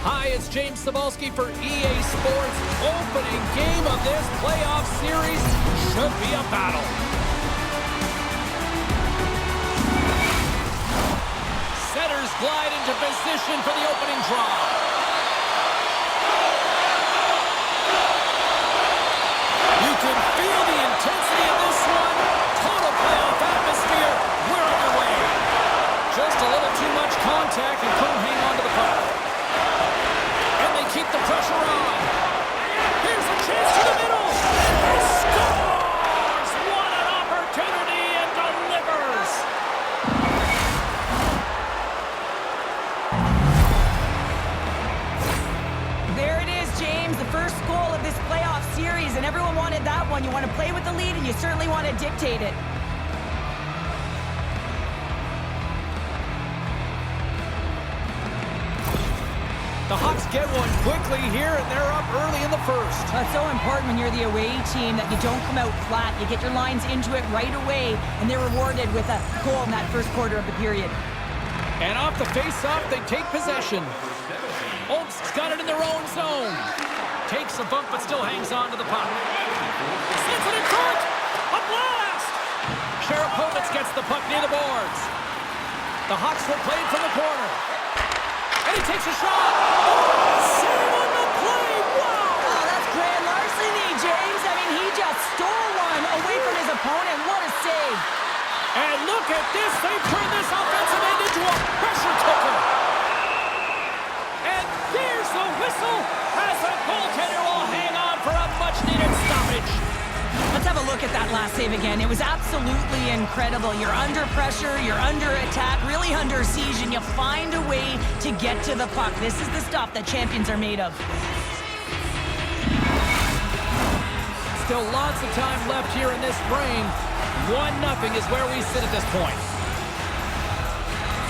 Hi, it's James Cybulski for EA Sports. Opening game of this playoff series should be a battle. Setters glide into position for the opening draw. You can feel the intensity of this one. Total playoff atmosphere. We're underway. Just a little too much contact and couldn't hang on to the puck. And they keep the pressure on. Here's a chance to the middle. He scores! What an opportunity and delivers. There it is, James, the first goal of this playoff series, and everyone wanted that one. You want to play with the lead, and you certainly want to dictate it. The Hawks get one quickly here, and they're up early in the first. That's so important when you're the away team that you don't come out flat. You get your lines into it right away, and they're rewarded with a goal in that first quarter of the period. And off the face-off, they take possession. Olmst's got it in their own zone. Takes a bump, but still hangs on to the puck. Sends it in front! A blast! Sharapovitz gets the puck near the boards. The Hawks will play it from the corner. And he takes a shot. Oh, save on the play. Wow. Oh, that's grand larceny, James. I mean, he just stole one away from his opponent. What a save. And look at this. They turn this offensive end into a pressure cooker. And there's the whistle as the goaltender will hang on for a much-needed stoppage. Let's have a look at that last save again. It was absolutely incredible. You're under pressure, you're under attack, really under siege, and you find a way to get to the puck. This is the stuff that champions are made of. Still lots of time left here in this frame. 1-0 is where we sit at this point.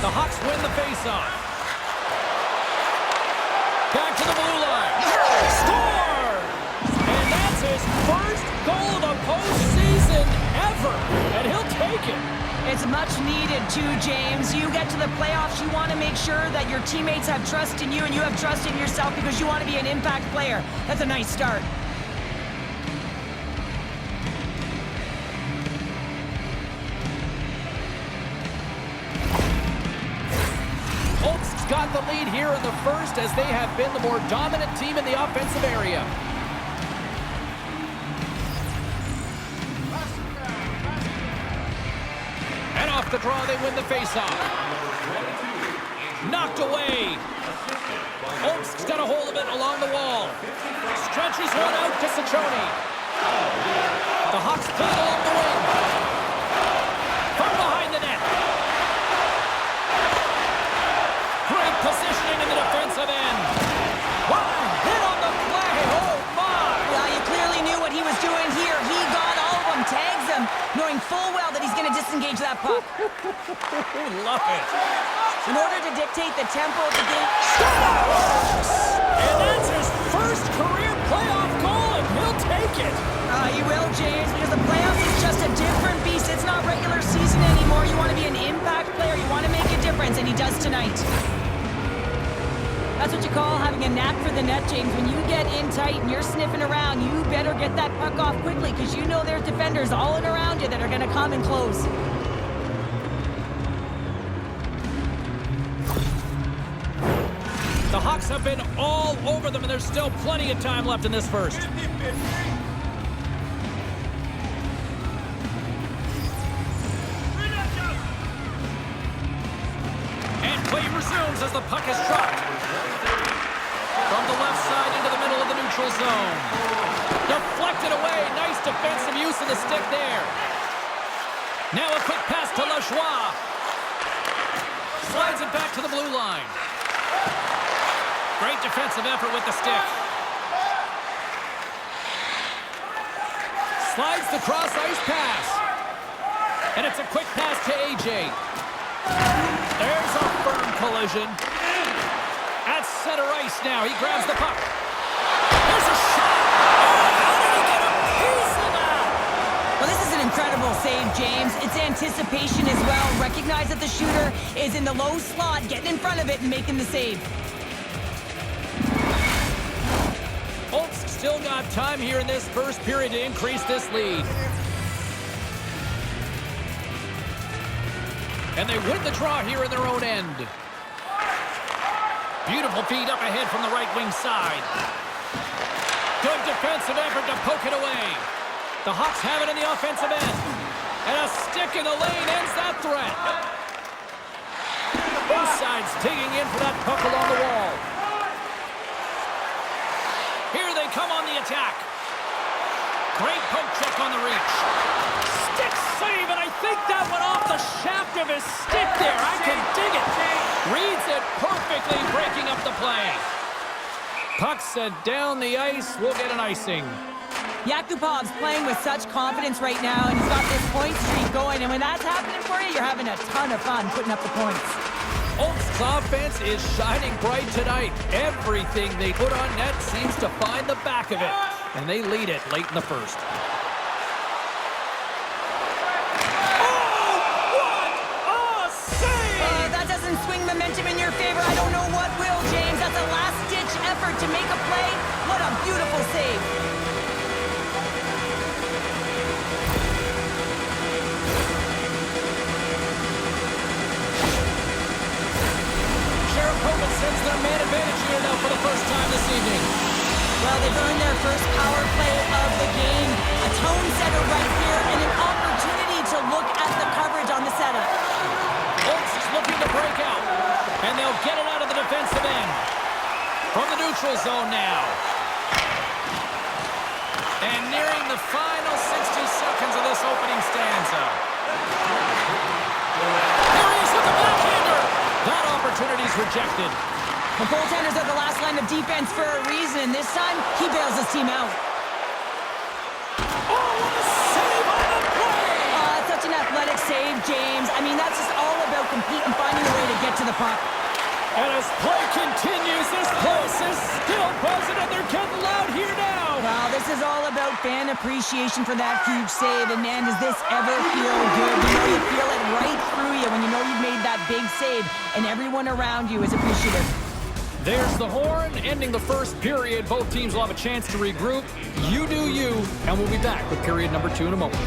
The Hawks win the faceoff. Back to the blue line. Scores! And that's his first goal of the postseason ever. And he'll take it. It's much needed too, James. You get to the playoffs, you want to make sure that your teammates have trust in you and you have trust in yourself because you want to be an impact player. That's a nice start. Holt's got the lead here in the first as they have been the more dominant team in the offensive area. And off the draw, they win the faceoff. Knocked away. Holt's got a hold of it along the wall. Stretches one out to Ciccone. The Hawks play it along the wing. From behind the net. Great positioning in the defensive end. What a hit on the play. Oh, my. Well, you clearly knew what he was doing here. He got all of them, tags them, knowing full well that he's going to disengage that puck. Love it. In order to dictate the tempo of the game. And that's his first career playoff goal, and he'll take it. You will, James, because the playoffs is just a different beast. It's not regular season anymore. You want to be an impact player. You want to make a difference, and he does tonight. That's what you call having a knack for the net, James. When you get in tight and you're sniffing around, you better get that puck off quickly because you know there's defenders all in around you that are going to come and close. The Hawks have been all over them, and there's still plenty of time left in this first. And play resumes as the puck is dropped. From the left side into the middle of the neutral zone. Deflected away. Nice defensive use of the stick there. Now a quick pass to Lajoie. Slides it back to the blue line. Great defensive effort with the stick. Slides the cross-ice pass. And it's a quick pass to AJ. There's a firm collision. At center ice now. He grabs the puck. There's a shot. Oh, how did he get a piece of that? Well, this is an incredible save, James. It's anticipation as well. Recognize that the shooter is in the low slot, getting in front of it and making the save. still got time here in this first period to increase this lead. And they win the draw here in their own end. Beautiful feed up ahead from the right wing side. Good defensive effort to poke it away. The Hawks have it in the offensive end. And a stick in the lane ends that threat. Both sides digging in for that puck along the wall. Here they come on the attack. Great poke check on the reach. Stick save, and I think that went off the shaft of his stick there. I can dig it. Reads it perfectly, breaking up the play. Puck sent down the ice. We'll get an icing. Yakupov's playing with such confidence right now, and he's got this point streak going. And when that's happening for you, you're having a ton of fun putting up the points. Oak's offense is shining bright tonight. Everything they put on net seems to find the back of it. And they lead it late in the first. Swing momentum in your favor. I don't know what will, James. That's a last-ditch effort to make a play. What a beautiful save. Sharapova sends their man advantage here now for the first time this evening. Well, they've earned their first power play of the game. A tone setter right here and an opportunity to look at the coverage on the setup. Oaks is looking to break out, and they'll get it out of the defensive end. From the neutral zone now. And nearing the final 60 seconds of this opening stanza. There he is with the backhander. That opportunity's rejected. The goaltenders are the last line of defense for a reason. This time, he bails his team out. Oh, what a save on the play! Such an athletic save, James. I mean, that's just all about competing, finding a way to get to the puck. And as play continues, this place is still buzzing, and they're getting loud here now. Well, this is all about fan appreciation for that huge save. And man, does this ever feel good? You know, you feel it right through you when you know you've made that big save, and everyone around you is appreciative. There's the horn, ending the first period. Both teams will have a chance to regroup. You do you, and we'll be back with period number 2 in a moment.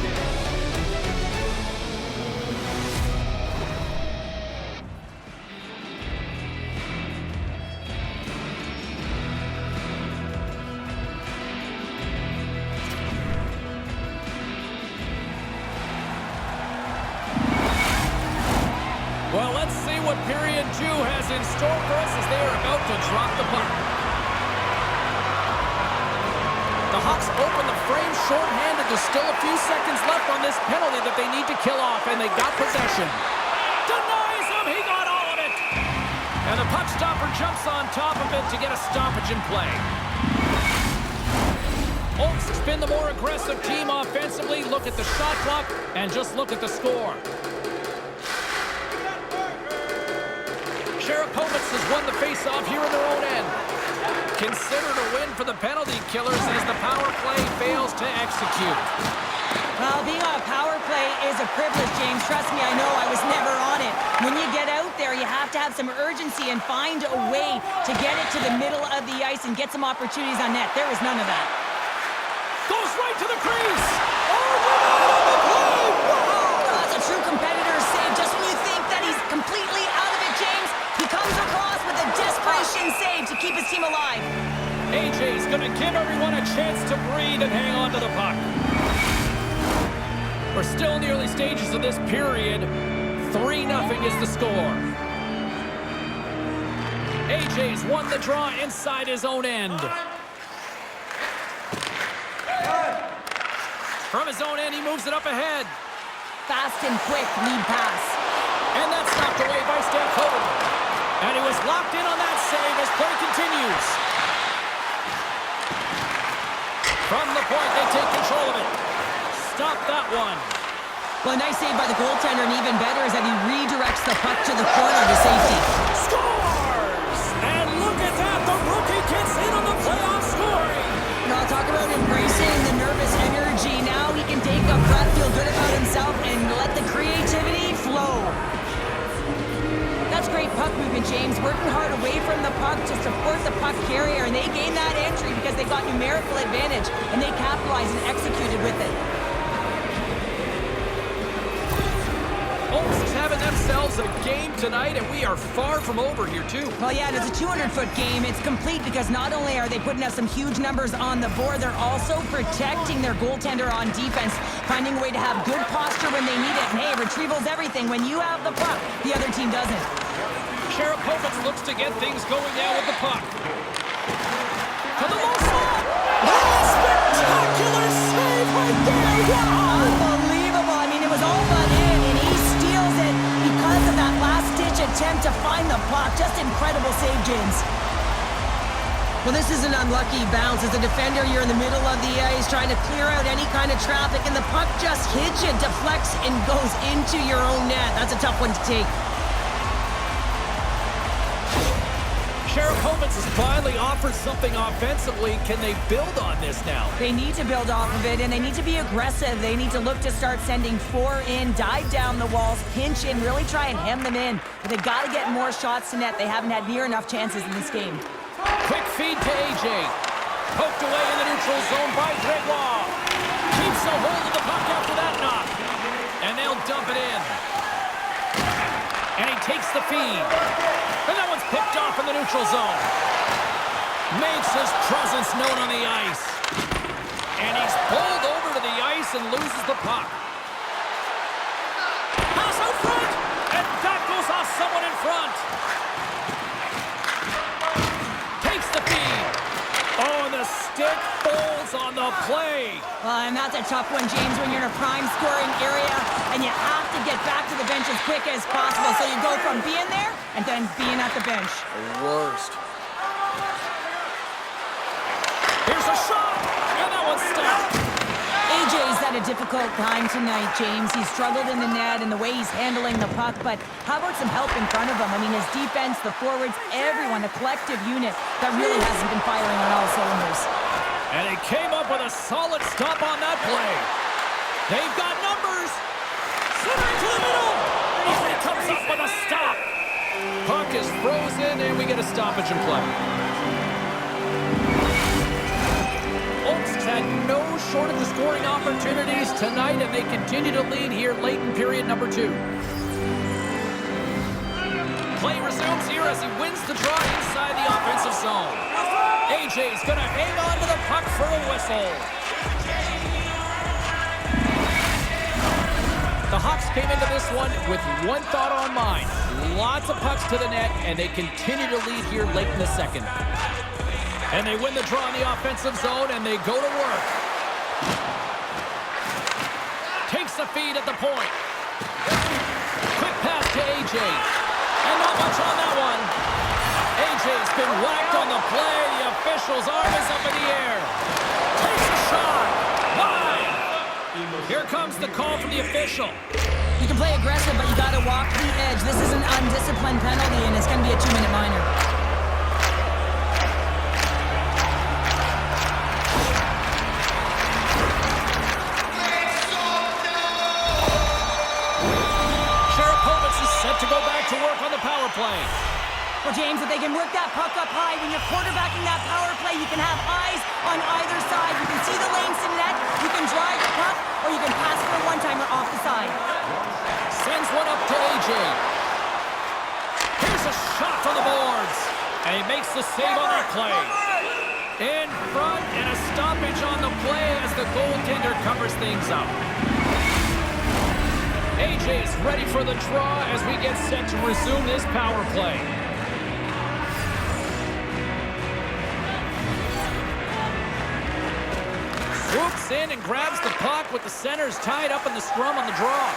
Well, let's see what period 2 has in store for us as they are about to drop the puck. The Hawks open the frame shorthanded. There's still a few seconds left on this penalty that they need to kill off, and they got possession. Denies him. He got all of it. And the puck stopper jumps on top of it to get a stoppage in play. Oaks has been the more aggressive team offensively. Look at the shot clock and just look at the score. Sharapova has won the face-off here in their own end. Considered a win for the penalty killers as the power play fails to execute. Well, being on a power play is a privilege, James. Trust me, I know. I was never on it. When you get out there, you have to have some urgency and find a way to get it to the middle of the ice and get some opportunities on net. There was none of that. Goes right to the crease. Oh, on the play. Wow, that's a true competitor's save. Just when you think that he's completely out of it, James, he comes across with a desperation save to keep his team alive. AJ's going to give everyone a chance to breathe and hang on to the puck. We're still in the early stages of this period. 3-0 is the score. AJ's won the draw inside his own end. From his own end, he moves it up ahead. Fast and quick lead pass. And that's knocked away by Stamkos. And he was locked in on that save as play continues. From the point, they take control of it. Stop that one. Well, a nice save by the goaltender, and even better is that he redirects the puck to the corner to safety. Scores! And look at that, the rookie gets in on the playoff scoring. Now talk about embracing the nervous energy. Now he can take a breath, feel good about himself, and let the creativity flow. That's great puck movement, James, working hard away from the puck to support the puck carrier, and they gained that entry because they got numerical advantage, and they capitalized and executed with it. Olmstead's having themselves a game tonight, and we are far from over here, too. Well, yeah, it's a 200-foot game. It's complete because not only are they putting up some huge numbers on the board, they're also protecting their goaltender on defense, finding a way to have good posture when they need it. And hey, retrieval's everything. When you have the puck, the other team doesn't. Sharapovitz looks to get things going now with the puck. To the low slot! Oh, spectacular save right there! Wow! Unbelievable. I mean, it was all but in, and he steals it because of that last-ditch attempt to find the puck. Just incredible save, James. Well, this is an unlucky bounce. As a defender, you're in the middle of the ice trying to clear out any kind of traffic, and the puck just hits you, deflects, and goes into your own net. That's a tough one to take. Sharapovitz has finally offered something offensively. Can they build on this now? They need to build off of it, and they need to be aggressive. They need to look to start sending four in, dive down the walls, pinch in, really try and hem them in. But they've got to get more shots to net. They haven't had near enough chances in this game. Quick feed to AJ. Poked away in the neutral zone by Gregoire. Keeps a hold of the puck after that knock. And they'll dump it in. And he takes the feed. And that one's picked off in the neutral zone. Makes his presence known on the ice. And he's pulled over to the ice and loses the puck. Pass out front. And that goes off someone in front. Takes the feed. Oh, and the stick folds on the play. And that's a tough one, James, when you're in a prime scoring area and you have to get back to the bench as quick as possible. So you go from being there and then being at the bench. The worst. Here's a shot, and that one's stopped. AJ's had a difficult time tonight, James. He's struggled in the net and the way he's handling the puck, but how about some help in front of him? I mean, his defense, the forwards, everyone, a collective unit that really hasn't been firing on all cylinders. And he came up with a solid stop on that play. They've got numbers. Centering to the middle. Oh, he comes up with a stop. Puck is frozen, and we get a stoppage in play. Olmstead had no shortage of scoring opportunities tonight, and they continue to lead here late in period number 2. Play resumes here as he wins the draw inside the offensive zone. AJ's gonna hang on to the puck for a whistle. The Hawks came into this one with one thought on mind. Lots of pucks to the net, and they continue to lead here late in the second. And they win the draw in the offensive zone, and they go to work. Takes the feed at the point. Quick pass to AJ. And not much on that one. AJ's been whacked on the play. The official's arm is up in the air. Takes a shot. Wide. Here comes the call from the official. You can play aggressive, but you got to walk the edge. This is an undisciplined penalty, and it's going to be a 2-minute minor. Sharapovitz is set to go back to work on the power play. Well, James, if they can work that puck up high, when you're quarterbacking that power play, you can have eyes on either side. You can see the lanes to net, you can drive the puck, or you can pass for a one-timer off the side. Sends one up to AJ. Here's a shot from the boards. And he makes the save on that play. In front, and a stoppage on the play as the goaltender covers things up. AJ's ready for the draw as we get set to resume this power play. Swoops in and grabs the puck with the centers tied up in the scrum on the draw.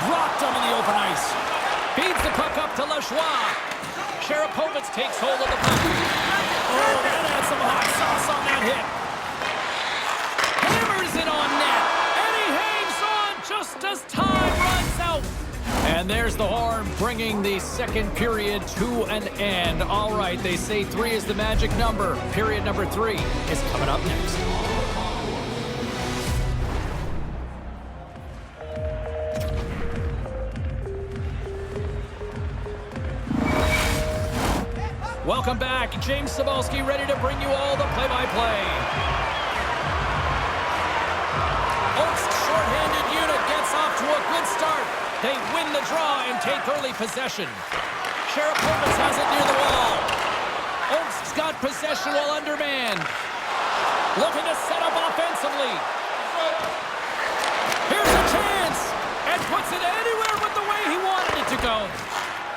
Rocked onto the open ice. Feeds the puck up to Lajoie. Sharapovitz takes hold of the puck. Oh, that had some hot sauce on that hit. Hammers it on net. And he hangs on just as time runs out. And there's the horn bringing the second period to an end. All right, they say 3 is the magic number. Period number 3 is coming up next. Welcome back. James Cybulski ready to bring you all the play-by-play. Oaks' short-handed unit gets off to a good start. They win the draw and take early possession. Sharapovitz has it near the wall. Oaks got possession while undermanned. Looking to set up offensively. Here's a chance. And puts it anywhere but the way he wanted it to go.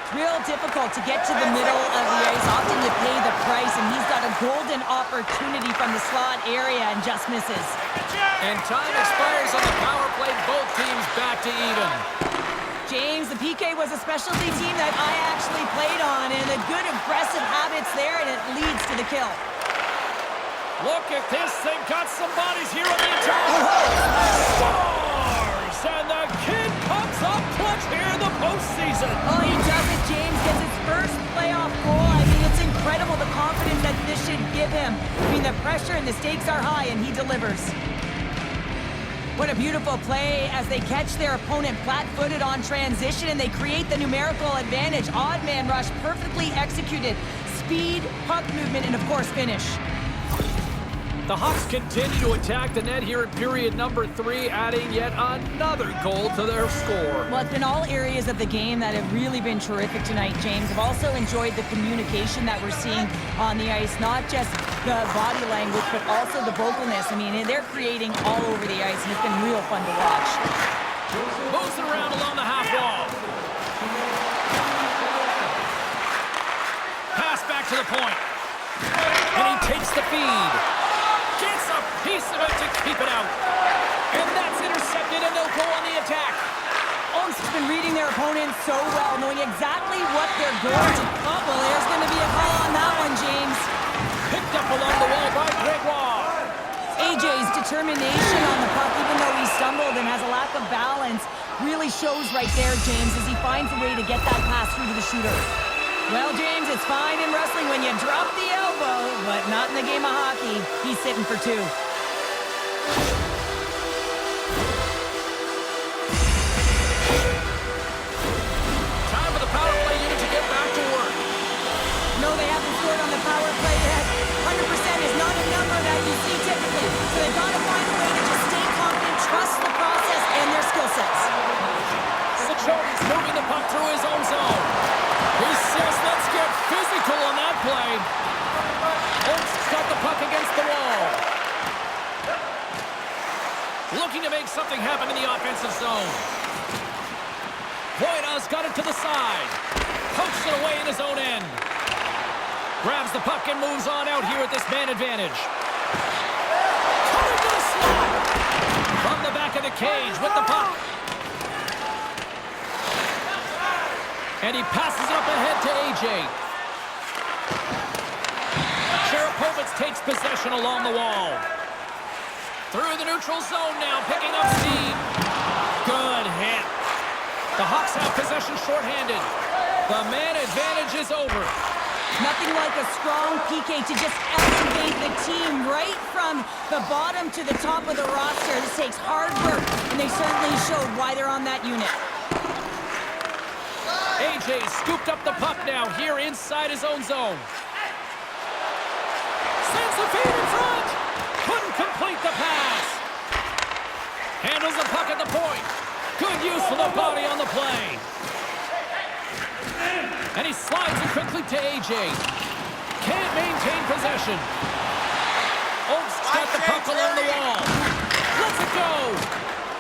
Real difficult to get to the middle of the ice. Often you pay the price, and he's got a golden opportunity from the slot area and just misses. And time expires on the power play. Both teams back to even. James, the PK was a specialty team that I actually played on, and the good aggressive habits there, and it leads to the kill. Look at this. They've got some bodies here on the attack. Scores! And the kid comes up clutch here in the postseason. Oh, he does it, James. Gets his first playoff goal. I mean, it's incredible the confidence that this should give him. I mean, the pressure and the stakes are high, and he delivers. What a beautiful play as they catch their opponent flat-footed on transition, and they create the numerical advantage. Odd man rush, perfectly executed. Speed, puck movement, and of course, finish. The Hawks continue to attack the net here in period number 3, adding yet another goal to their score. Well, it's been all areas of the game that have really been terrific tonight, James. I've also enjoyed the communication that we're seeing on the ice, not just the body language, but also the vocalness. I mean, they're creating all over the ice, and it's been real fun to watch. Moves it around along the half wall. Pass back to the point. And he takes the feed. Gets a piece of it to keep it out. And that's intercepted, and they'll go on the attack. Oaks has been reading their opponents so well, knowing exactly what they're going to... Oh, well, there's going to be a call on that one, James. Picked up along the wall by Gregoire. AJ's determination on the puck, even though he stumbled and has a lack of balance, really shows right there, James, as he finds a way to get that pass through to the shooter. Well, James, it's fine in wrestling when you drop the elbow, but not in the game of hockey. He's sitting for 2. Time for the power play unit to get back to work. No, they haven't scored on the power play yet. 100% is not a number that you see typically. So they've got to find a way to just stay confident, trust the process and their skill sets. Sachonin's moving the puck through his own zone. He says, let's get physical on that play. Oaks got the puck against the wall. Looking to make something happen in the offensive zone. Voida's got it to the side. Pokes it away in his own end. Grabs the puck and moves on out here with this man advantage. Coming to the slot. From the back of the cage with the puck. And he passes it up ahead to AJ. Sharapovitz takes possession along the wall. Through the neutral zone now, picking up steam. Good hit. The Hawks have possession shorthanded. The man advantage is over. Nothing like a strong PK to just elevate the team right from the bottom to the top of the roster. This takes hard work, and they certainly showed why they're on that unit. AJ scooped up the puck now here inside his own zone. Sends the feed in front. Couldn't complete the pass. Handles the puck at the point. Good use of the body on the play. And he slides it quickly to AJ. Can't maintain possession. Oaks got the puck along the wall. Lets it go.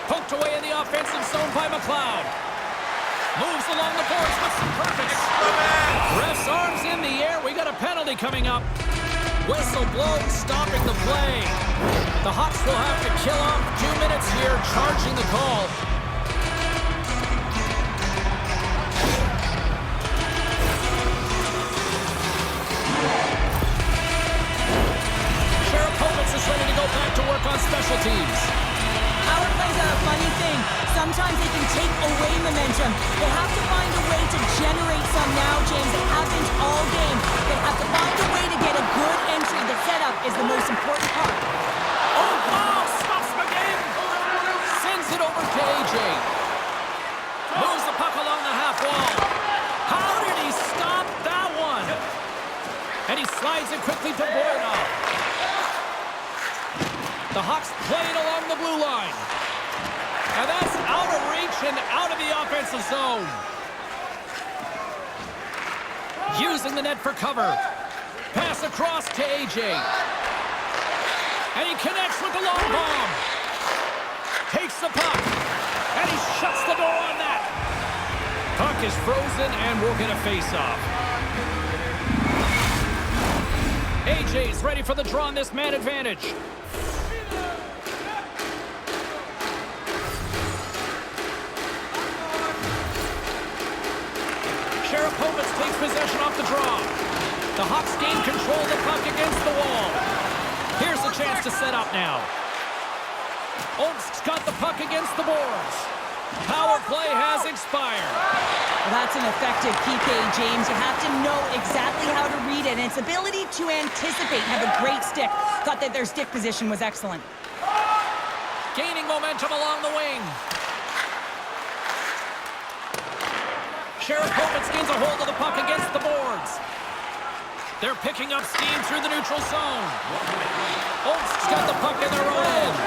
Poked away in the offensive zone by McLeod. Moves along the boards with some purpose. Ref's arms in the air. We got a penalty coming up. Whistle blown, stopping the play. The Hawks will have to kill off 2 minutes here, charging the call. Sharapovitz is ready to go back to work on special teams. Power plays are a funny thing. Sometimes they can take away momentum. They have to find a way to generate some now, James. It happens all game. They have to find a way to get a good entry. The setup is the most important part. Oh, wow! Stops McGinn! Sends it over to AJ. Moves the puck along the half wall. How did he stop that one? And he slides it quickly to Boyanov. The Hawks playing along the blue line. And that's out of reach and out of the offensive zone. Using the net for cover. Pass across to AJ. And he connects with the long bomb. Takes the puck. And he shuts the door on that. Puck is frozen and we'll get a face-off. AJ's ready for the draw on this man advantage. Sharapovitz takes possession off the draw. The Hawks gain control of the puck against the wall. Here's a chance to set up now. Olmst's got the puck against the boards. Power play has expired. Well, that's an effective PK, James. You have to know exactly how to read it, and its ability to anticipate, have a great stick. Thought that their stick position was excellent. Gaining momentum along the wing. Sharapovitz gains a hold of the puck against the boards. They're picking up steam through the neutral zone. Olmst's got the puck in their own end.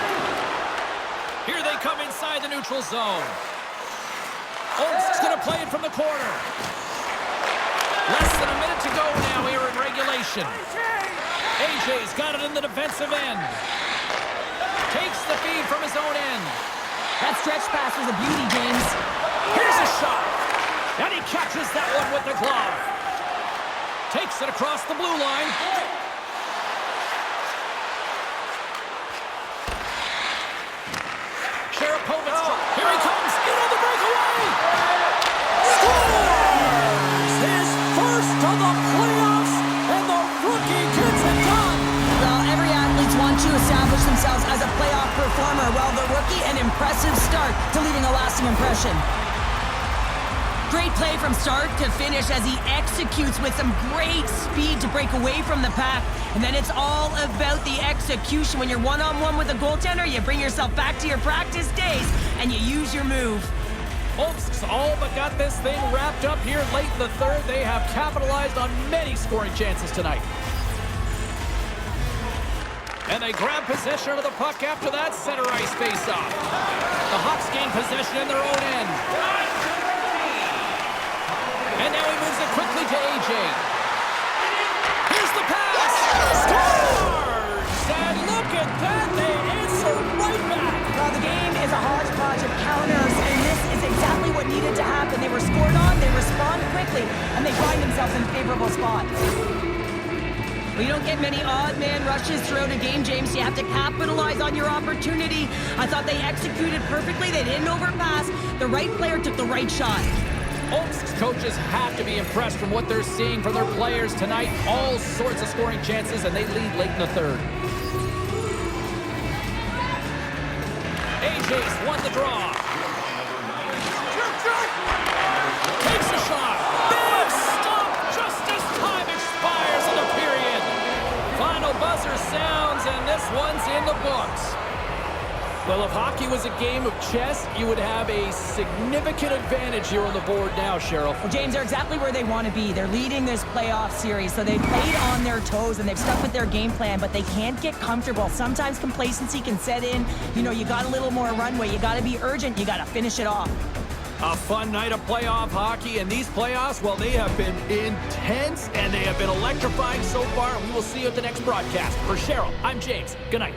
Here they come inside the neutral zone. Olmst's going to play it from the corner. Less than a minute to go now here in regulation. AJ's got it in the defensive end. Takes the feed from his own end. That stretch pass was a beauty, James. Here's a shot. And he catches that one with the glove. Takes it across the blue line. Sharapovitz. Here he comes. Into the breakaway. Scores! His first of the playoffs. And the rookie gets it done. Well, every athlete wants to establish themselves as a playoff performer. Well, the rookie, an impressive start to leaving a lasting impression. Great play from start to finish as he executes with some great speed to break away from the pack. And then it's all about the execution. When you're one-on-one with a goaltender, you bring yourself back to your practice days and you use your move. Olmst's all but got this thing wrapped up here late in the third. They have capitalized on many scoring chances tonight. And they grab possession of the puck after that center ice face-off. The Hawks gain possession in their own end. And now he moves it quickly to AJ. Here's the pass. Scores! And look at that. They answer right back. Well, the game is a hodgepodge of counters, and this is exactly what needed to happen. They were scored on, they respond quickly, and they find themselves in a favorable spot. We don't get many odd man rushes throughout a game, James. You have to capitalize on your opportunity. I thought they executed perfectly. They didn't overpass. The right player took the right shot. Olmst's coaches have to be impressed from what they're seeing from their players tonight. All sorts of scoring chances, and they lead late in the third. AJ's won the draw. Takes a shot. Big stop just as time expires in the period. Final buzzer sounds, and this one's in the books. Well, if hockey was a game of chess, you would have a significant advantage here on the board now, Cheryl. Well, James, they're exactly where they want to be. They're leading this playoff series, so they've played on their toes and they've stuck with their game plan, but they can't get comfortable. Sometimes complacency can set in. You know, you got a little more runway. You got to be urgent. You got to finish it off. A fun night of playoff hockey, and these playoffs, well, they have been intense and they have been electrifying so far. We will see you at the next broadcast. For Cheryl, I'm James. Good night.